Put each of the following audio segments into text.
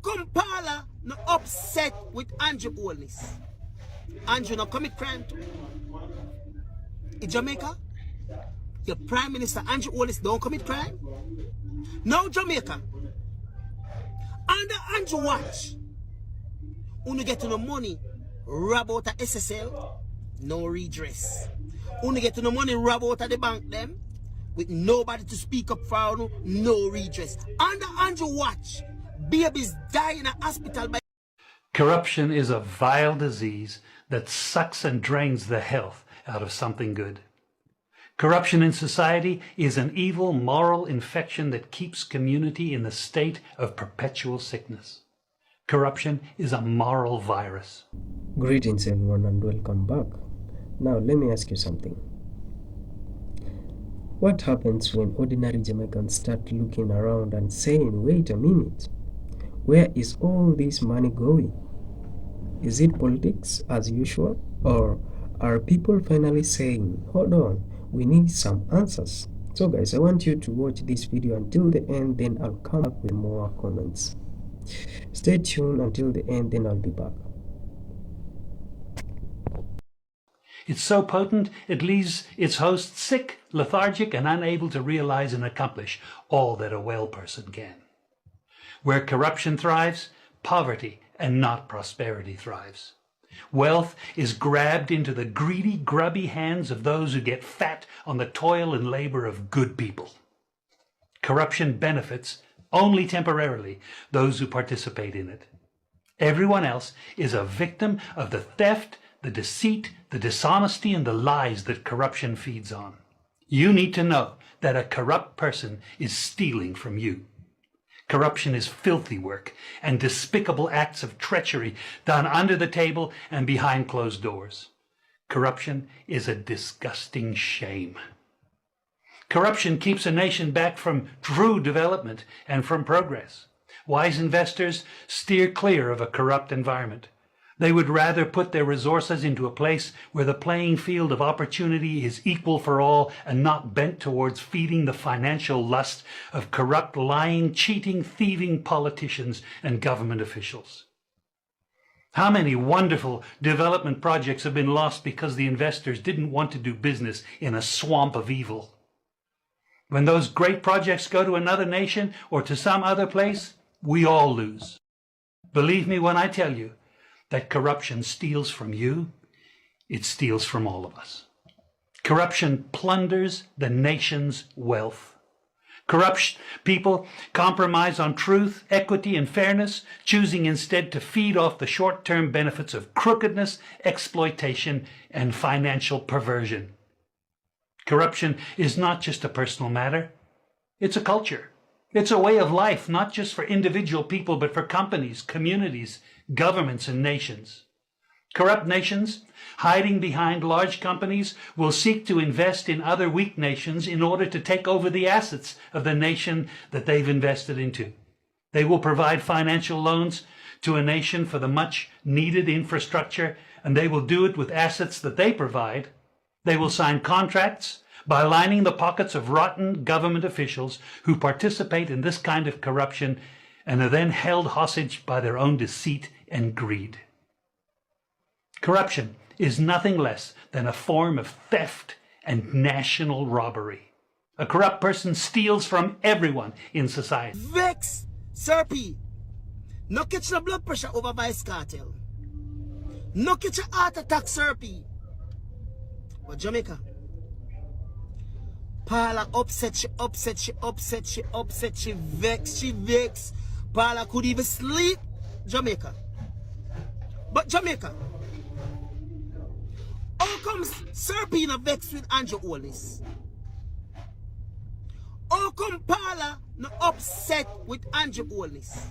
come Paula no upset with Andrew Holness? Andrew no commit crime too. In Jamaica, your Prime Minister Andrew Holness don't commit crime. Now Jamaica, under Andrew watch, when you get no money, rob out of SSL, no redress. When you get no money, rob out of the bank them, with nobody to speak up for you, no redress. Under Andrew watch, babies die in a hospital by... Corruption is a vile disease that sucks and drains the health out of something good. Corruption in society is an evil moral infection that keeps community in the state of perpetual sickness. Corruption is a moral virus. Greetings everyone and welcome back. Now let me ask you something. What happens when ordinary Jamaicans start looking around and saying, wait a minute, where is all this money going? Is it politics as usual, or are people finally saying, hold on, we need some answers? So guys, I want you to watch this video until the end, then I'll come back with more comments. Stay tuned until the end, then I'll be back. It's so potent, it leaves its host sick, lethargic, and unable to realize and accomplish all that a well person can. Where corruption thrives, poverty and not prosperity thrives. Wealth is grabbed into the greedy, grubby hands of those who get fat on the toil and labor of good people. Corruption benefits, only temporarily, those who participate in it. Everyone else is a victim of the theft, the deceit, the dishonesty, and the lies that corruption feeds on. You need to know that a corrupt person is stealing from you. Corruption is filthy work and despicable acts of treachery done under the table and behind closed doors. Corruption is a disgusting shame. Corruption keeps a nation back from true development and from progress. Wise investors steer clear of a corrupt environment. They would rather put their resources into a place where the playing field of opportunity is equal for all and not bent towards feeding the financial lust of corrupt, lying, cheating, thieving politicians and government officials. How many wonderful development projects have been lost because the investors didn't want to do business in a swamp of evil? When those great projects go to another nation or to some other place, we all lose. Believe me when I tell you that corruption steals from you, it steals from all of us. Corruption plunders the nation's wealth. Corrupt people compromise on truth, equity, and fairness, choosing instead to feed off the short-term benefits of crookedness, exploitation, and financial perversion. Corruption is not just a personal matter, it's a culture. It's a way of life, not just for individual people, but for companies, communities, governments, and nations. Corrupt nations, hiding behind large companies, will seek to invest in other weak nations in order to take over the assets of the nation that they've invested into. They will provide financial loans to a nation for the much needed infrastructure, and they will do it with assets that they provide. They will sign contracts by lining the pockets of rotten government officials who participate in this kind of corruption and are then held hostage by their own deceit and greed. Corruption is nothing less than a form of theft and national robbery. A corrupt person steals from everyone in society. Vex, Sir P. No catch no blood pressure over vice cartel. No catch a heart attack, Sir P. But Jamaica, Paula upset, she vex. Paula could even sleep. Jamaica. But Jamaica, how comes Sir P no vex with Andrew Holness? How come Paula no upset with Andrew Holness?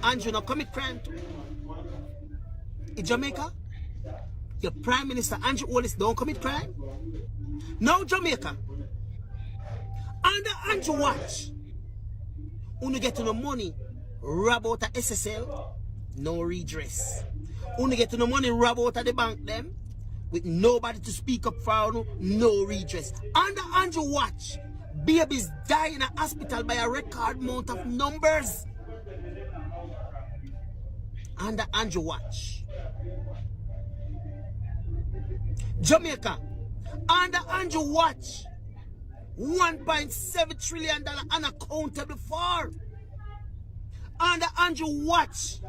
Andrew no commit crime too. In Jamaica, your Prime Minister Andrew Holness don't commit crime. Now Jamaica, under Andrew watch, when you get no money, rob out of SSL, no redress. When you get no money, rob out of the bank them, with nobody to speak up for you, no redress. Under Andrew watch, babies die in a hospital by a record amount of numbers. under Andrew watch. Jamaica, under Andrew watch, $1.7 trillion unaccountable for. Under Andrew watch,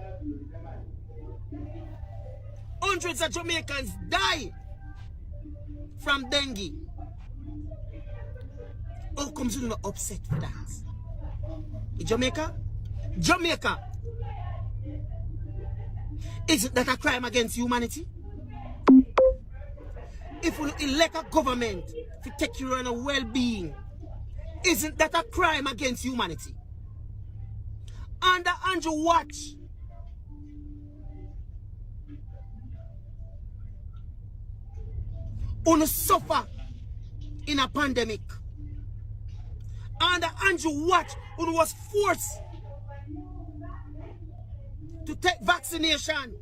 hundreds of Jamaicans die from dengue. How comes you not upset for that? In Jamaica? Jamaica! Isn't that a crime against humanity? If we elect a government to take care of our well-being, isn't that a crime against humanity? Under Andrew watch, who suffer in a pandemic. Under Andrew watch, who was forced to take vaccination,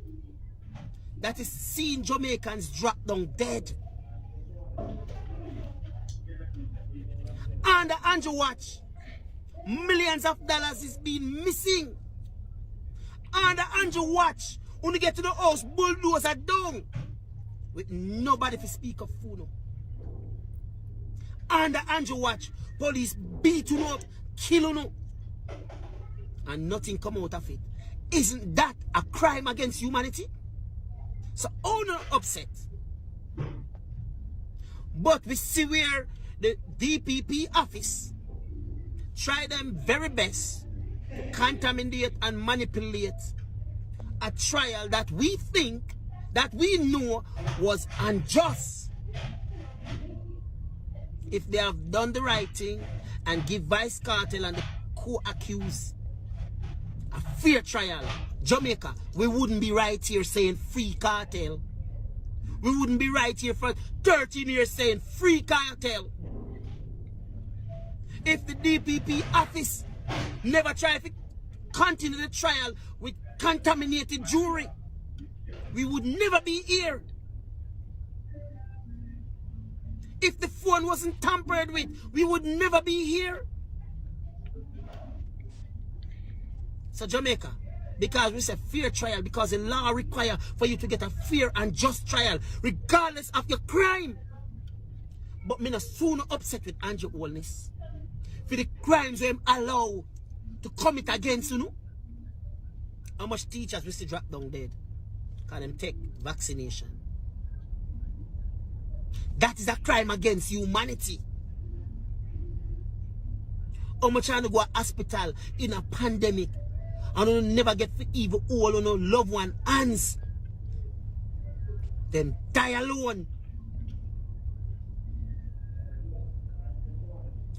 that is seeing Jamaicans drop down dead. Under Andrew watch, millions of dollars is being missing. Under Andrew watch, when you get to the house, bulldozer down with nobody to speak of food. Under Andrew watch, police beat you up, kill you, and nothing come out of it. Isn't that a crime against humanity? So owner upset. But we see where the DPP office try them very best to contaminate and manipulate a trial that we think, that we know was unjust. If they have done the right thing and give Vice Cartel and the co-accused a fair trial, Jamaica, we wouldn't be right here saying free cartel. We wouldn't be right here for 13 years saying free cartel. If the DPP office never tried to continue the trial with contaminated jury, we would never be here. If the phone wasn't tampered with, we would never be here. So Jamaica, because we say fair trial, because the law requires for you to get a fair and just trial, regardless of your crime. But me no sooner upset with Andrew Holness for the crimes we allow to commit against you. How much teachers we see drop down dead because them take vaccination. That is a crime against humanity. How much trying to go to hospital in a pandemic and you never get for evil all on your loved one hands. Them die alone.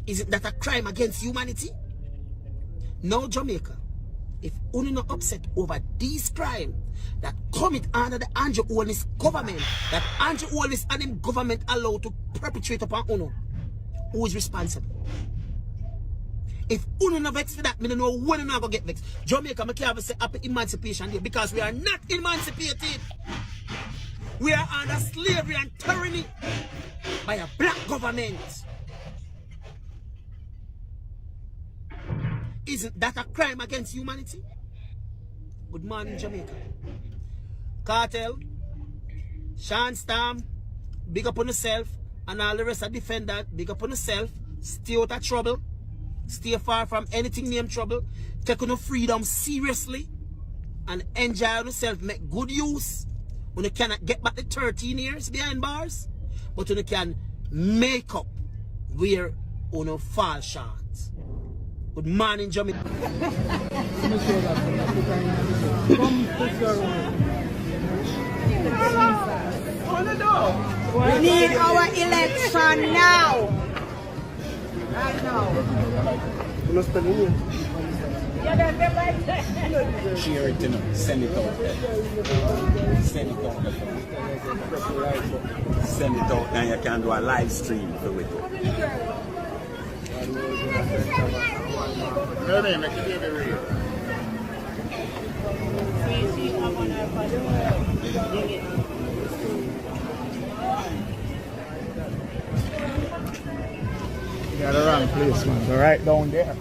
Isn't that a crime against humanity? Now Jamaica, if only not upset over these crimes that commit under the Andrew Holness government, that Andrew Holness and him government allowed to perpetrate upon UNO, who is responsible? If UNO not vex for that, I don't know when I'm going to get vexed. Jamaica, I can't say happy emancipation day because we are not emancipated. We are under slavery and tyranny by a black government. Isn't that a crime against humanity? Good morning, Jamaica. Cartel, Sean Storm, big up on yourself, and all the rest of defenders, big up on yourself. Stay out of trouble. Stay far from anything named trouble. Take on your freedom seriously and enjoy yourself. Make good use. When you cannot get back the 13 years behind bars, but when you can make up where you fall short. Good morning, Jamaica. We need our election now. Right now. Share it, send it out. Send it out. Send it out, and you can do a live stream for it. You got the wrong place, man. Go right down there.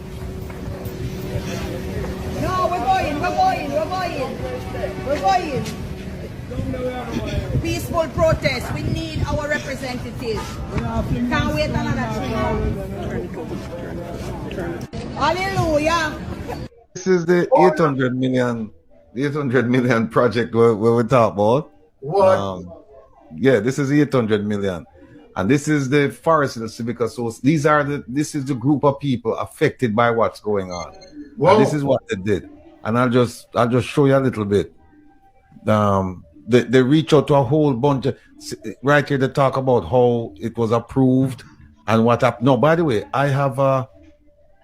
No, we're going. going. Peaceful protest. We need our representatives. Can't wait another 3 months. Hallelujah. This is the 800 million project where we talk about. What? Yeah, this is 800 million. And this is the Forest Civic Association. This is the group of people affected by what's going on. Whoa. And this is what they did. And I'll just show you a little bit. They reach out to a whole bunch of, right here they talk about how it was approved and what happened. No, by the way, I have a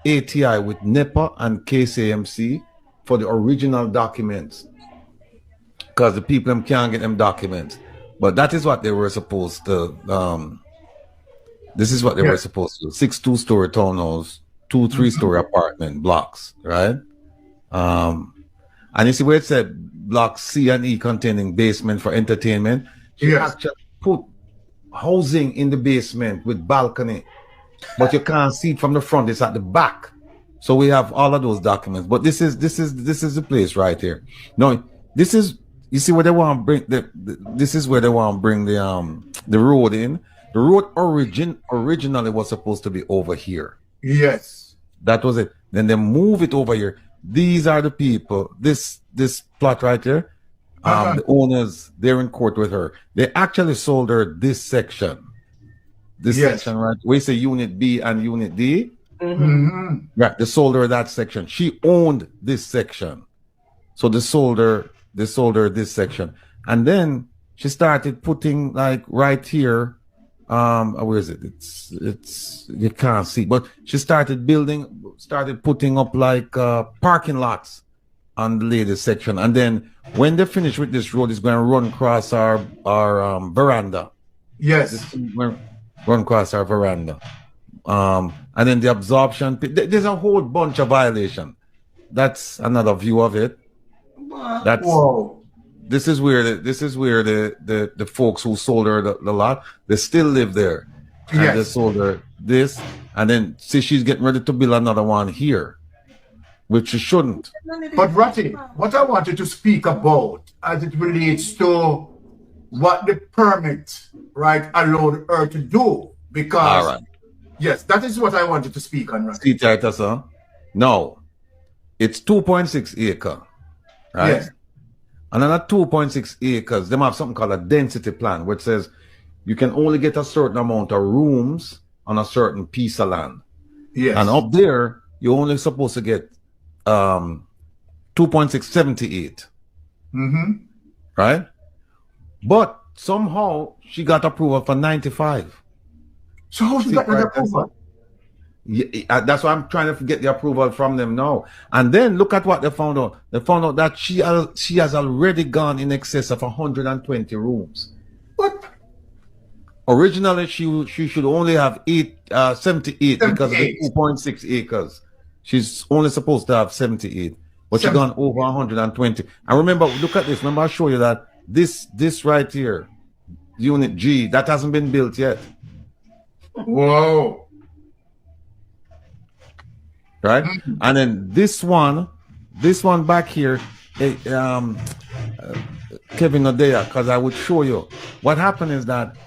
ATI with NEPA and KCMC for the original documents, because the people them can't get them documents. But that is what they were supposed to. This is what they were supposed to do: 6 2-story townhouses, 2 3-story apartment blocks, right? And you see where it said block C and E containing basement for entertainment. She actually put housing in the basement with balcony, but you can't see it from the front. It's at the back. So we have all of those documents. But this is the place right here. No, this is, you see where they want to bring this is where they want to bring the road in. The road originally was supposed to be over here. Yes. That was it. Then they move it over here. These are the people. This plot right here. The owners, they're in court with her. They actually sold her this section. This section, right? We say Unit B and Unit D. Right. They sold her that section. She owned this section. So they sold her this section. And then she started putting, like, right here. Where is it? It's you can't see, but she started putting up like parking lots on the latest section. And then when they finish with this road, it's going to run across our veranda. Yes. Run across our veranda. And then the absorption, there's a whole bunch of violation. That's another view of it. That's whoa. This is where the folks who sold her the lot, they still live there. And they sold her this, and then see she's getting ready to build another one here, which she shouldn't. But Ratty, what I wanted to speak about as it relates to what the permit, right, allowed her to do, because yes, that is what I wanted to speak on. Ratty. See, Titus, huh? No, it's 2.6 acre, right? Yes. And on that 2.6 acres, they have something called a density plan, which says you can only get a certain amount of rooms on a certain piece of land. Yes. And up there, you're only supposed to get 2.678. Right? But somehow she got approval for 95. So how she got that approval? Yeah, that's why I'm trying to get the approval from them now. And then look at what they found out. They found out that she has already gone in excess of 120 rooms. What? Originally, she should only have 78 because of the 2.6 acres. She's only supposed to have 78, but she's gone over 120. And remember, look at this. Remember, I showed you that this right here, Unit G, that hasn't been built yet. Whoa. Right? And then this one back here, Kevin Odea, because I would show you. What happened is that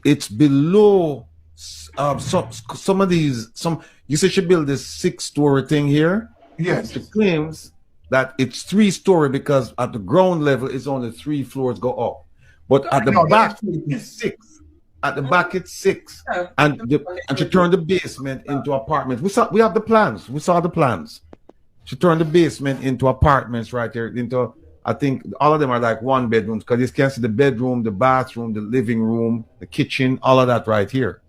it's below some of these, you say she built this 6-story thing here. Yes. She claims that it's 3-story because at the ground level, it's only 3 floors go up. But at the back, it's 6. At the back, it's 6, and she turned the basement into apartments. We have the plans. We saw the plans. She turned the basement into apartments right here. Into, I think all of them are like 1 bedrooms, because you can see the bedroom, the bathroom, the living room, the kitchen, all of that right here.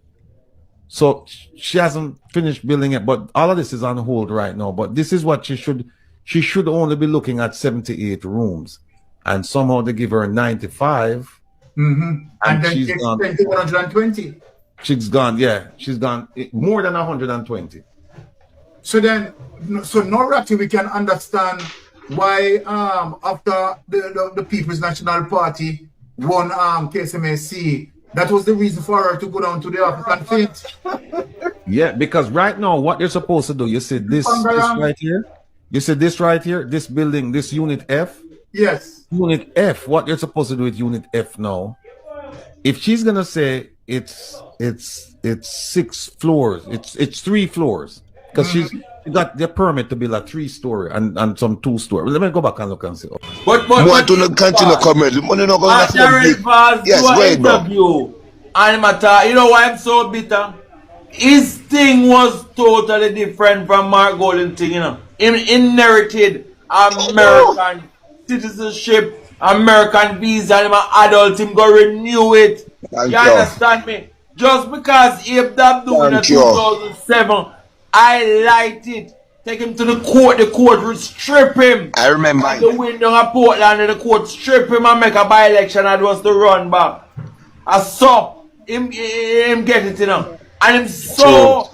So she hasn't finished building it, but all of this is on hold right now. But this is what she should only be looking at 78 rooms, and somehow they give her 95. And then she's gone 120. She's gone, yeah. She's gone more than 120. So then, now, Ratty, we can understand why after the People's National Party won KSMAC, that was the reason for her to go down to the African faith. Yeah, because right now what they're supposed to do, you see this right here. You see this right here, this building, this Unit F. Yes. Unit F, what you're supposed to do with Unit F now, if she's gonna say it's 6 floors, it's 3 floors, because she got the permit to build a 3-story and some 2-story. Let me go back and look and see. But Want to not continue comrade. Money not going to Darren Vaz Yes, do go an ahead, bro. interview and matter. You know why I'm so bitter? His thing was totally different from Mark Golden thing, you know. Him inherited American citizenship, American visa, and him an adult, him go renew it. Thank You you. understand me? Just because he that doing in Thank you. 2007, I liked it. Take him to the court will strip him. I remember. At the window of Portland and the court strip him and make a by-election and was to run back. I saw him get it, you know. And him so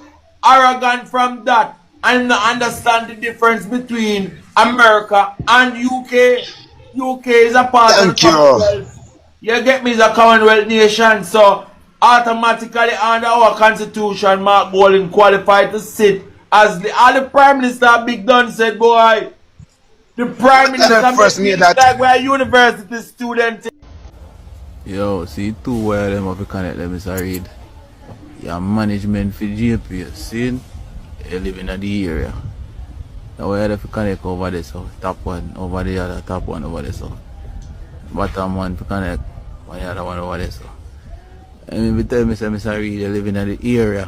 arrogant from that. And not understand the difference between America and UK. UK is a part of the Thank you. Commonwealth. You get me, it's a Commonwealth nation. So automatically under our constitution, Mark Bolin qualified to sit as the Prime Minister Big Don said, boy, the Prime Minister first makes made me that. like we're a university student. Yo, see 2 wire them have to connect them is a read. Your management for JP, see? You live in the area. Now we have to connect over there, so top one over the other, top one over there, so bottom one to connect one the other one over there, so. And if you tell me, say, Mr. Reed, you live in the area,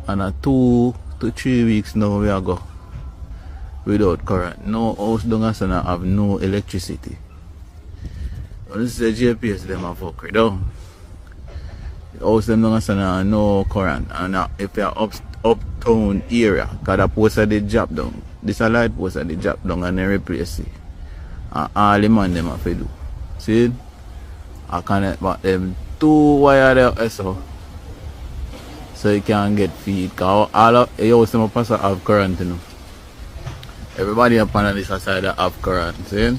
and 2 to 3 weeks now we are go without current. No house down as have no electricity. When this is the GPS, them have fuck it down. The house them down as no current, and if you're uptown area, cause the post of the job down. This a light post of the job down and they replace it. And all the man them have to do. See? I connect back them 2 wire there so you can get feed. Cause all of the house them pass have current, you know. Everybody up on this side have current, see? And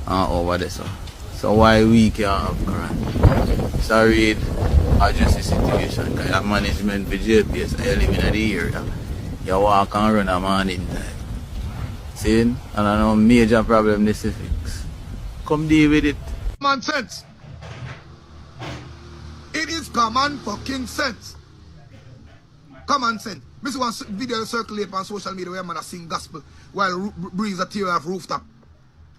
over there, so why we can't have current? Sorry, address the situation. Cause your management for JPS, you live in the area. You walk and run a morning time. See? And I know major problem this is fix. Come deal with it. Common sense. It is common fucking sense. Common sense. This one video circulate on social media where man sing gospel while breeze a tear off rooftop.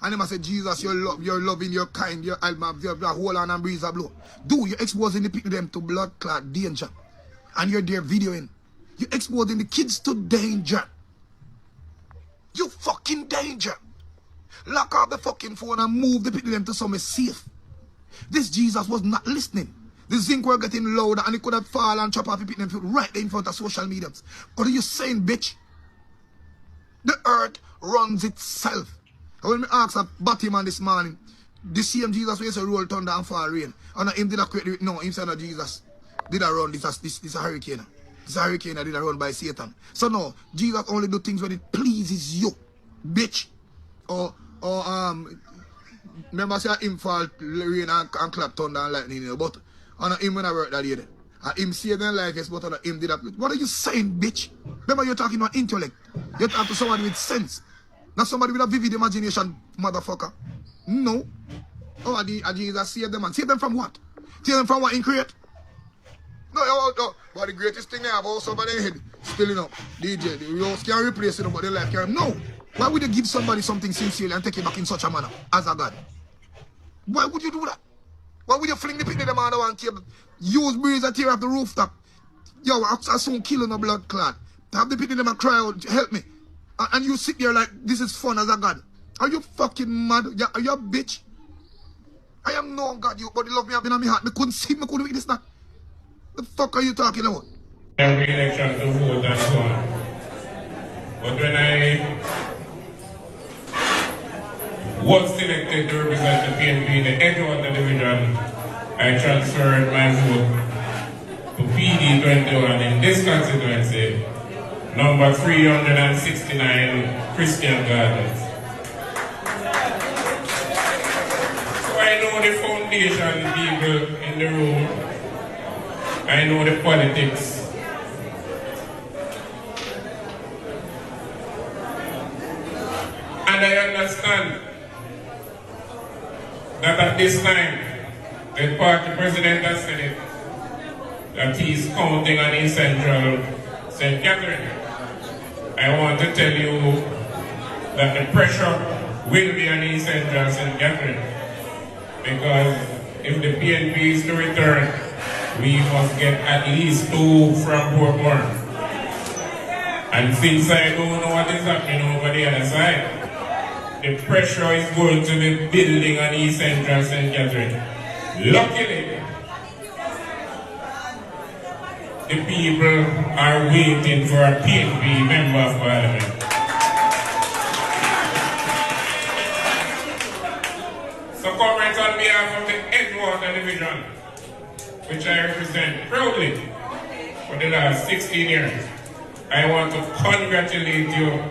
And them say, Jesus, you're loving, you're kind, you're hold on and breeze a blow. Do you're exposing the people them to blood clot danger. And you're there videoing. You're exposing the kids to danger. You fucking danger. Lock off the fucking phone and move the people them to somewhere safe. This Jesus was not listening. The zinc were getting louder and he could have fallen and chop off the people them right there in front of social media. What are you saying, bitch? The earth runs itself. And when me asked a Batman this morning, the same Jesus who used to roll thunder and fall rain. And him did a create, no, him said that Jesus did a run, this a hurricane. This hurricane that did a run by Satan. So no, Jesus only do things when it pleases you, bitch. Or remember say him fall rain and clap thunder and lightning, you know, but on him when I work that day. And him say them like it's but on him did that. What are you saying, bitch? Remember you're talking about intellect. You're talking to somebody with sense. Not somebody with a vivid imagination, motherfucker. No. Oh, Jesus save them and save them from what? Save them from what in create? No. But the greatest thing they have also over their head, spilling up. DJ, the house can't replace it, but their life can't. No. Why would you give somebody something sincerely and take it back in such a manner as a God? Why would you do that? Why would you fling the people them out of one table? Use breeze and tear up the rooftop. Yo, I soon kill in a blood clot. Have the people them and cry out, help me. And you sit there like this is fun as a God. Are you fucking mad? Are you a bitch? I am no God, you but you love me up in my heart. Me couldn't see me couldn't do this now. The fuck are you talking about? Every election to vote and so on. But when I was selected to represent the PNP in the Edgewater division, I transferred my vote to PD 21 in this constituency, number 369 Christian Gardens. So I know the foundation people in the room. I know the politics. And and I understand that at this time, the party president has said it, that he's counting on East Central St. Catherine. I want to tell you that the pressure will be on East Central St. Catherine, because if the PNP is to return, we must get at least 2 from Portmore. And since I don't know what is happening over the other side, the pressure is going to be building on East Central St. Catherine. Luckily, the people are waiting for a PNP member of parliament. So, comrades, on behalf of the Edgewater Division, which I represent proudly for the last 16 years, I want to congratulate you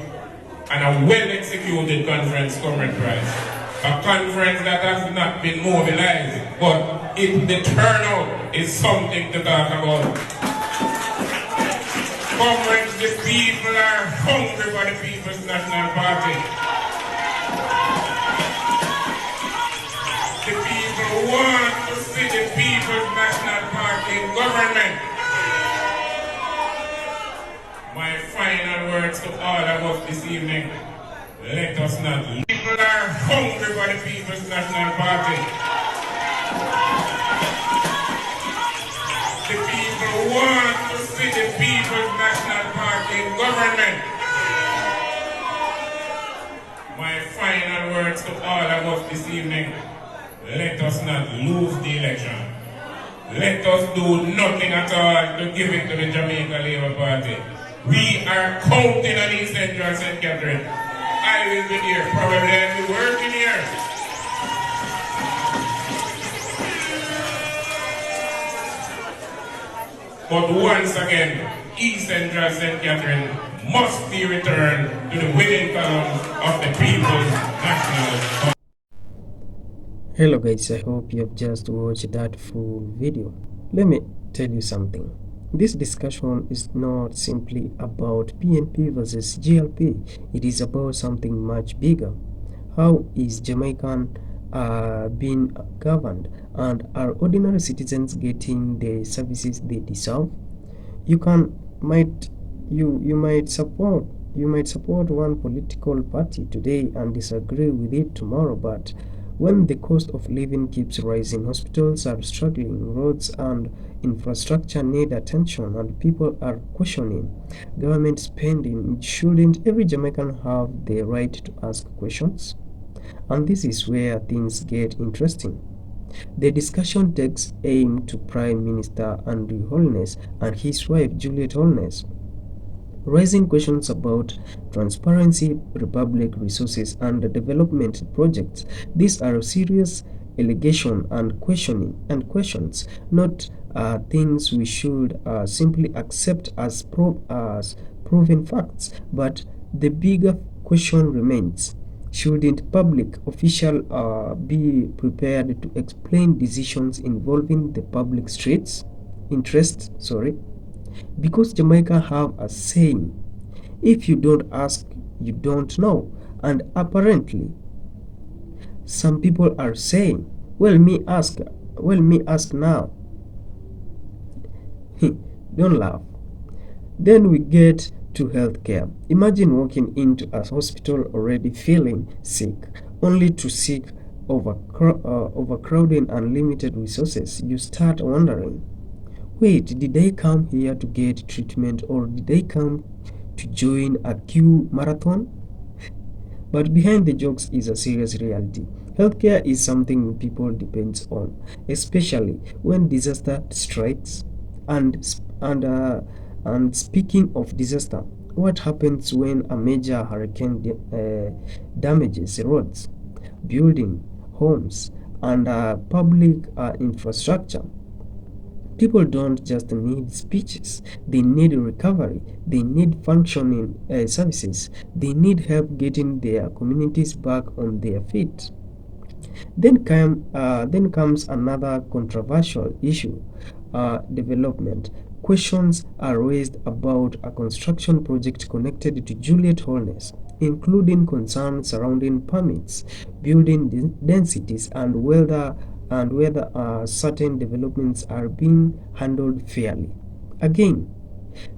on a well-executed conference, Comrade Price. A conference that has not been mobilized, but the turnout is something to talk about. Comrades, the people are hungry for the People's National Party. The people want to see the People's National Party in government. My final words to all of us this evening, let us not leave. People are hungry for the People's National Party. The people want to see the People's National Party in government. My final words to all of us this evening, let us not lose the election. Let us do nothing at all to give it to the Jamaica Labour Party. We are counting on East Central St. Catherine. I will be there, probably I'll be working here. But once again, East Central St. Catherine must be returned to the winning column of the People's National Party. Hello guys, I hope you have just watched that full video. Let me tell you something. This discussion is not simply about PNP versus GLP. It is about something much bigger. How is Jamaican being governed, and are ordinary citizens getting the services they deserve? You might support one political party today and disagree with it tomorrow, but when the cost of living keeps rising, hospitals are struggling, roads and infrastructure need attention, and people are questioning government spending, shouldn't every Jamaican have the right to ask questions? And this is where things get interesting. The discussion takes aim to Prime Minister Andrew Holness and his wife Juliet Holness, raising questions about transparency, public resources, and development projects. These are serious allegations and questions, not things we should simply accept as proven facts. But the bigger question remains: shouldn't public officials be prepared to explain decisions involving the public interest? Because Jamaica have a saying, if you don't ask, you don't know. And apparently, some people are saying, well, me ask now. Don't laugh. Then we get to healthcare. Imagine walking into a hospital already feeling sick, only to seek overcrowding and limited resources. You start wondering, wait, did they come here to get treatment, or did they come to join a queue marathon? But behind the jokes is a serious reality. Healthcare is something people depend on, especially when disaster strikes. And speaking of disaster, what happens when a major hurricane damages roads, buildings, homes, and public infrastructure? People don't just need speeches, they need recovery, they need functioning services, they need help getting their communities back on their feet. Then comes another controversial issue, development. Questions are raised about a construction project connected to Juliet Holness including concerns surrounding permits, building densities, and whether certain developments are being handled fairly. Again,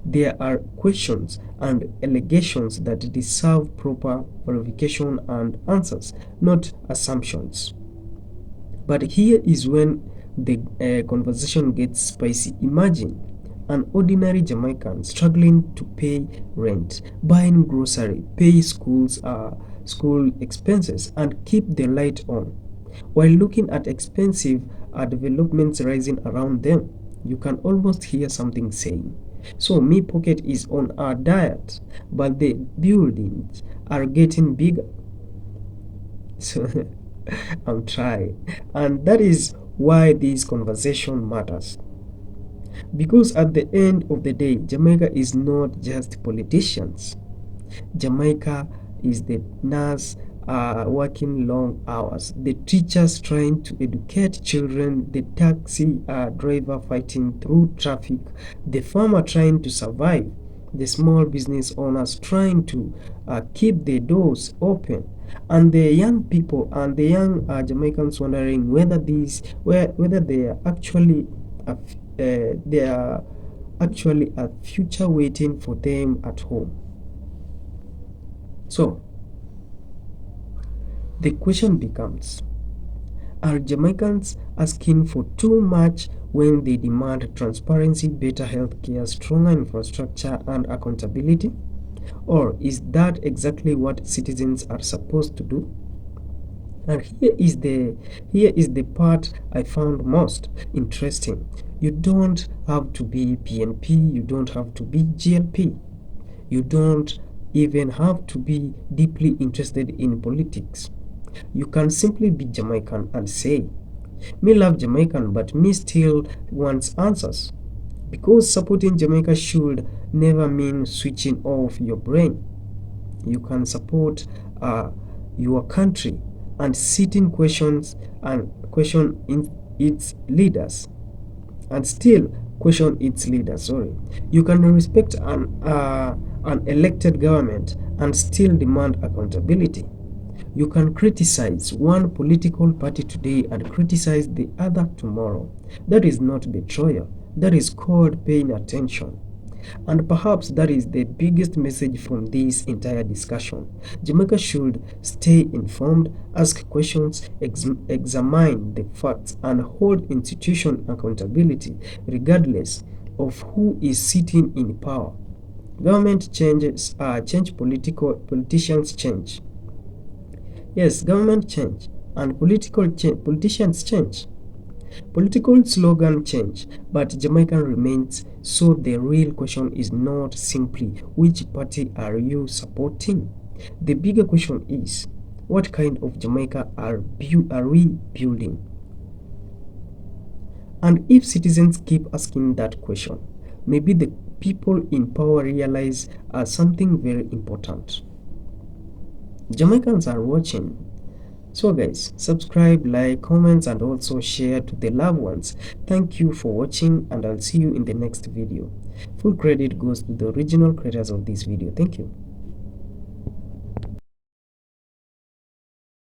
there are questions and allegations that deserve proper verification and answers, not assumptions. But here is when the conversation gets spicy. Imagine an ordinary Jamaican struggling to pay rent, buying grocery, pay school expenses, and keep the light on, while looking at expensive developments rising around them. You can almost hear something saying, "So me pocket is on a diet, but the buildings are getting bigger." So I'm trying. And that is why this conversation matters. Because at the end of the day, Jamaica is not just politicians. Jamaica is the nurse working long hours, the teachers trying to educate children, the taxi driver fighting through traffic, the farmer trying to survive, the small business owners trying to keep their doors open, and the young people and the young Jamaicans wondering whether they are actually a future waiting for them at home. So the question becomes, are Jamaicans asking for too much when they demand transparency, better healthcare, stronger infrastructure, and accountability? Or is that exactly what citizens are supposed to do? And here is the part I found most interesting. You don't have to be PNP, you don't have to be GLP, you don't even have to be deeply interested in politics. You can simply be Jamaican and say, "Me love Jamaican, but me still wants answers." Because supporting Jamaica should never mean switching off your brain. You can support your country and sit in questions and question its leaders, and still question its leaders. Sorry, you can respect an elected government and still demand accountability. You can criticize one political party today and criticize the other tomorrow. That is not betrayal. That is called paying attention. And perhaps that is the biggest message from this entire discussion. Jamaica should stay informed, ask questions, examine the facts, and hold institution accountability regardless of who is sitting in power. Government changes, politicians change. Yes, government change and politicians change. Political slogan change, but Jamaican remains. So the real question is not simply which party are you supporting? The bigger question is, what kind of Jamaica are we building? And if citizens keep asking that question, maybe the people in power realize something very important. Jamaicans are watching. So guys, subscribe, like, comments, and also share to the loved ones. Thank you for watching, and I'll see you in the next video. Full credit goes to the original creators of this video. Thank you.